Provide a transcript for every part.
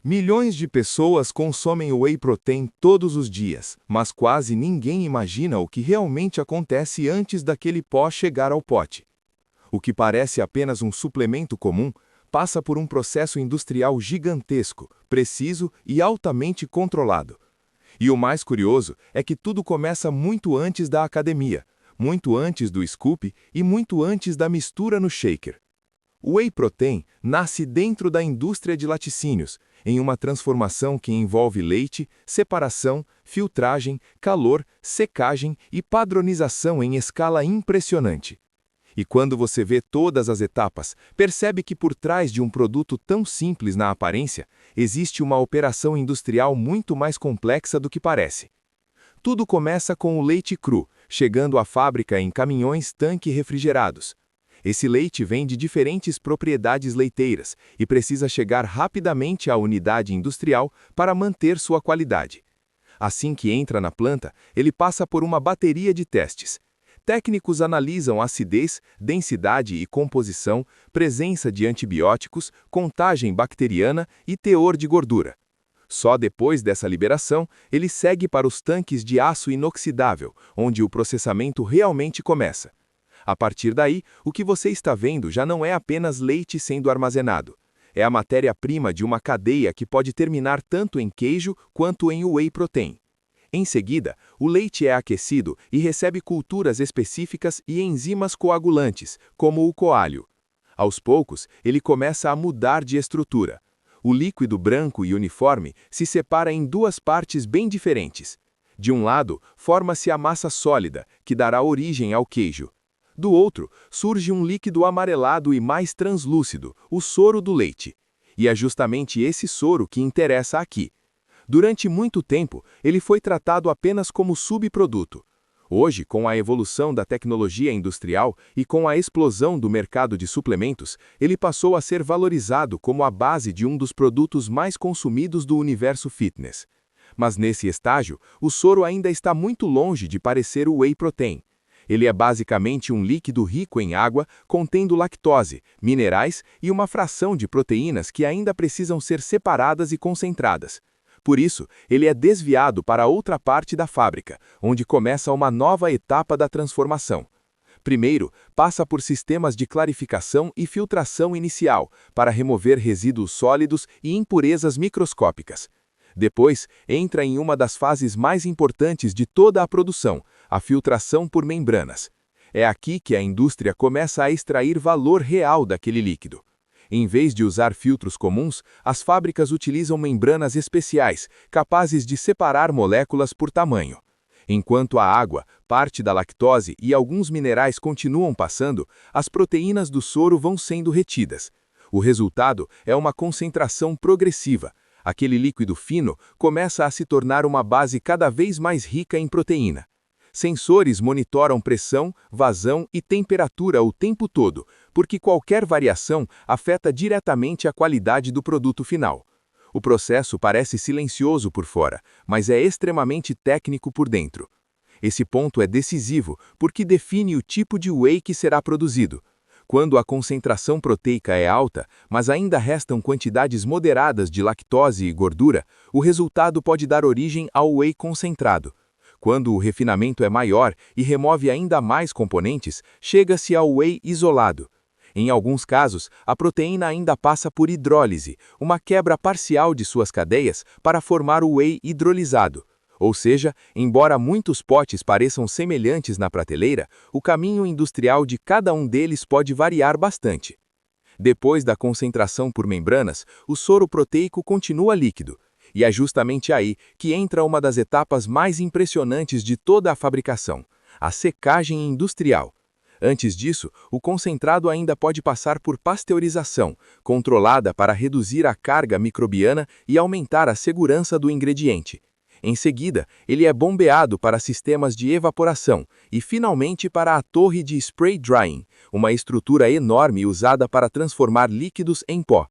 Milhões de pessoas consomem whey protein todos os dias, mas quase ninguém imagina o que realmente acontece antes daquele pó chegar ao pote. O que parece apenas um suplemento comum passa por um processo industrial gigantesco, preciso e altamente controlado. E o mais curioso é que tudo começa muito antes da academia, muito antes do scoop e muito antes da mistura no shaker. O whey protein nasce dentro da indústria de laticínios, em uma transformação que envolve leite, separação, filtragem, calor, secagem e padronização em escala impressionante. E quando você vê todas as etapas, percebe que por trás de um produto tão simples na aparência, existe uma operação industrial muito mais complexa do que parece. Tudo começa com o leite cru, chegando à fábrica em caminhões-tanque refrigerados. Esse leite vem de diferentes propriedades leiteiras e precisa chegar rapidamente à unidade industrial para manter sua qualidade. Assim que entra na planta, ele passa por uma bateria de testes. Técnicos analisam acidez, densidade e composição, presença de antibióticos, contagem bacteriana e teor de gordura. Só depois dessa liberação, ele segue para os tanques de aço inoxidável, onde o processamento realmente começa. A partir daí, o que você está vendo já não é apenas leite sendo armazenado. É a matéria-prima de uma cadeia que pode terminar tanto em queijo quanto em whey protein. Em seguida, o leite é aquecido e recebe culturas específicas e enzimas coagulantes, como o coalho. Aos poucos, ele começa a mudar de estrutura. O líquido branco e uniforme se separa em duas partes bem diferentes. De um lado, forma-se a massa sólida, que dará origem ao queijo. Do outro, surge um líquido amarelado e mais translúcido, o soro do leite. E é justamente esse soro que interessa aqui. Durante muito tempo, ele foi tratado apenas como subproduto. Hoje, com a evolução da tecnologia industrial e com a explosão do mercado de suplementos, ele passou a ser valorizado como a base de um dos produtos mais consumidos do universo fitness. Mas nesse estágio, o soro ainda está muito longe de parecer o whey protein. Ele é basicamente um líquido rico em água, contendo lactose, minerais e uma fração de proteínas que ainda precisam ser separadas e concentradas. Por isso, ele é desviado para outra parte da fábrica, onde começa uma nova etapa da transformação. Primeiro, passa por sistemas de clarificação e filtração inicial, para remover resíduos sólidos e impurezas microscópicas. Depois, entra em uma das fases mais importantes de toda a produção, a filtração por membranas. É aqui que a indústria começa a extrair valor real daquele líquido. Em vez de usar filtros comuns, as fábricas utilizam membranas especiais, capazes de separar moléculas por tamanho. Enquanto a água, parte da lactose e alguns minerais continuam passando, as proteínas do soro vão sendo retidas. O resultado é uma concentração progressiva. Aquele líquido fino começa a se tornar uma base cada vez mais rica em proteína. Sensores monitoram pressão, vazão e temperatura o tempo todo, porque qualquer variação afeta diretamente a qualidade do produto final. O processo parece silencioso por fora, mas é extremamente técnico por dentro. Esse ponto é decisivo porque define o tipo de whey que será produzido. Quando a concentração proteica é alta, mas ainda restam quantidades moderadas de lactose e gordura, o resultado pode dar origem ao whey concentrado. Quando o refinamento é maior e remove ainda mais componentes, chega-se ao whey isolado. Em alguns casos, a proteína ainda passa por hidrólise, uma quebra parcial de suas cadeias para formar o whey hidrolisado. Ou seja, embora muitos potes pareçam semelhantes na prateleira, o caminho industrial de cada um deles pode variar bastante. Depois da concentração por membranas, o soro proteico continua líquido. E é justamente aí que entra uma das etapas mais impressionantes de toda a fabricação, a secagem industrial. Antes disso, o concentrado ainda pode passar por pasteurização, controlada para reduzir a carga microbiana e aumentar a segurança do ingrediente. Em seguida, ele é bombeado para sistemas de evaporação e finalmente para a torre de spray drying, uma estrutura enorme usada para transformar líquidos em pó.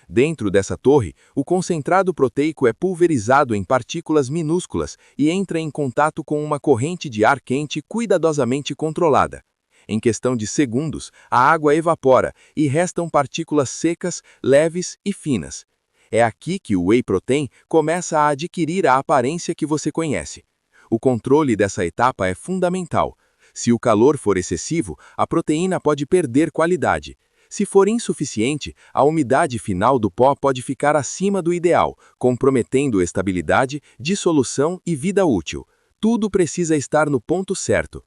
Dentro dessa torre, o concentrado proteico é pulverizado em partículas minúsculas e entra em contato com uma corrente de ar quente cuidadosamente controlada. Em questão de segundos, a água evapora e restam partículas secas, leves e finas. É aqui que o whey protein começa a adquirir a aparência que você conhece. O controle dessa etapa é fundamental. Se o calor for excessivo, a proteína pode perder qualidade. Se for insuficiente, a umidade final do pó pode ficar acima do ideal, comprometendo estabilidade, dissolução e vida útil. Tudo precisa estar no ponto certo.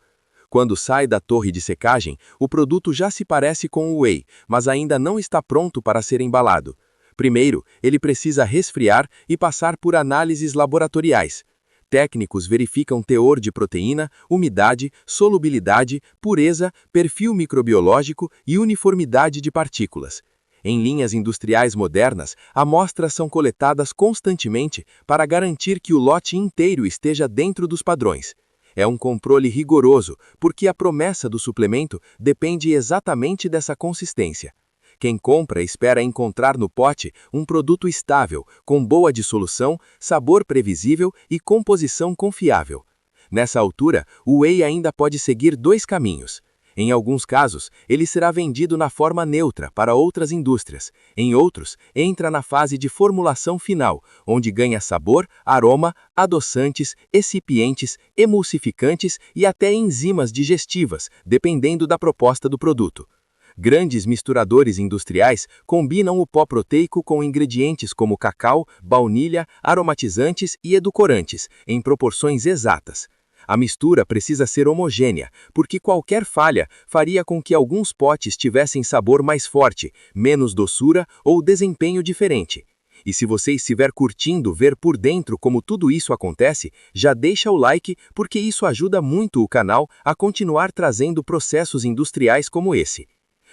Quando sai da torre de secagem, o produto já se parece com o whey, mas ainda não está pronto para ser embalado. Primeiro, ele precisa resfriar e passar por análises laboratoriais. Técnicos verificam teor de proteína, umidade, solubilidade, pureza, perfil microbiológico e uniformidade de partículas. Em linhas industriais modernas, amostras são coletadas constantemente para garantir que o lote inteiro esteja dentro dos padrões. É um controle rigoroso, porque a promessa do suplemento depende exatamente dessa consistência. Quem compra espera encontrar no pote um produto estável, com boa dissolução, sabor previsível e composição confiável. Nessa altura, o whey ainda pode seguir dois caminhos. Em alguns casos, ele será vendido na forma neutra para outras indústrias. Em outros, entra na fase de formulação final, onde ganha sabor, aroma, adoçantes, excipientes, emulsificantes e até enzimas digestivas, dependendo da proposta do produto. Grandes misturadores industriais combinam o pó proteico com ingredientes como cacau, baunilha, aromatizantes e edulcorantes, em proporções exatas. A mistura precisa ser homogênea, porque qualquer falha faria com que alguns potes tivessem sabor mais forte, menos doçura ou desempenho diferente. E se você estiver curtindo ver por dentro como tudo isso acontece, já deixa o like, porque isso ajuda muito o canal a continuar trazendo processos industriais como esse.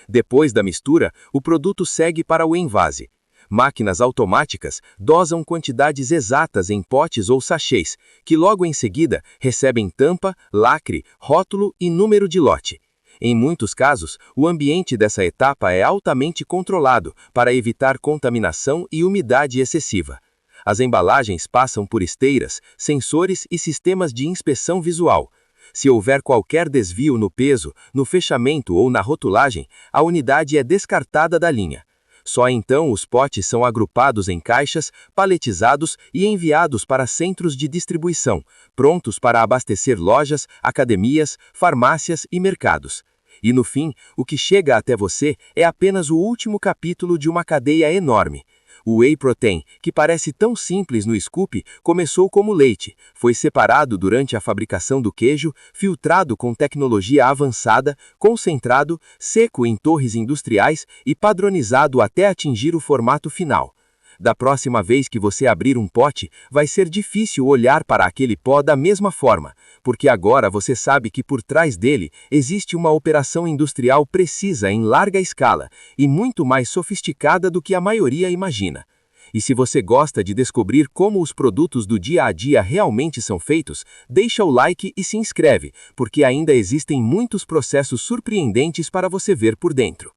Depois da mistura, o produto segue para o envase. Máquinas automáticas dosam quantidades exatas em potes ou sachês, que logo em seguida recebem tampa, lacre, rótulo e número de lote. Em muitos casos, o ambiente dessa etapa é altamente controlado para evitar contaminação e umidade excessiva. As embalagens passam por esteiras, sensores e sistemas de inspeção visual. Se houver qualquer desvio no peso, no fechamento ou na rotulagem, a unidade é descartada da linha. Só então os potes são agrupados em caixas, paletizados e enviados para centros de distribuição, prontos para abastecer lojas, academias, farmácias e mercados. E no fim, o que chega até você é apenas o último capítulo de uma cadeia enorme. O whey protein, que parece tão simples no scoop, começou como leite, foi separado durante a fabricação do queijo, filtrado com tecnologia avançada, concentrado, seco em torres industriais e padronizado até atingir o formato final. Da próxima vez que você abrir um pote, vai ser difícil olhar para aquele pó da mesma forma, porque agora você sabe que por trás dele existe uma operação industrial precisa em larga escala e muito mais sofisticada do que a maioria imagina. E se você gosta de descobrir como os produtos do dia a dia realmente são feitos, deixa o like e se inscreve, porque ainda existem muitos processos surpreendentes para você ver por dentro.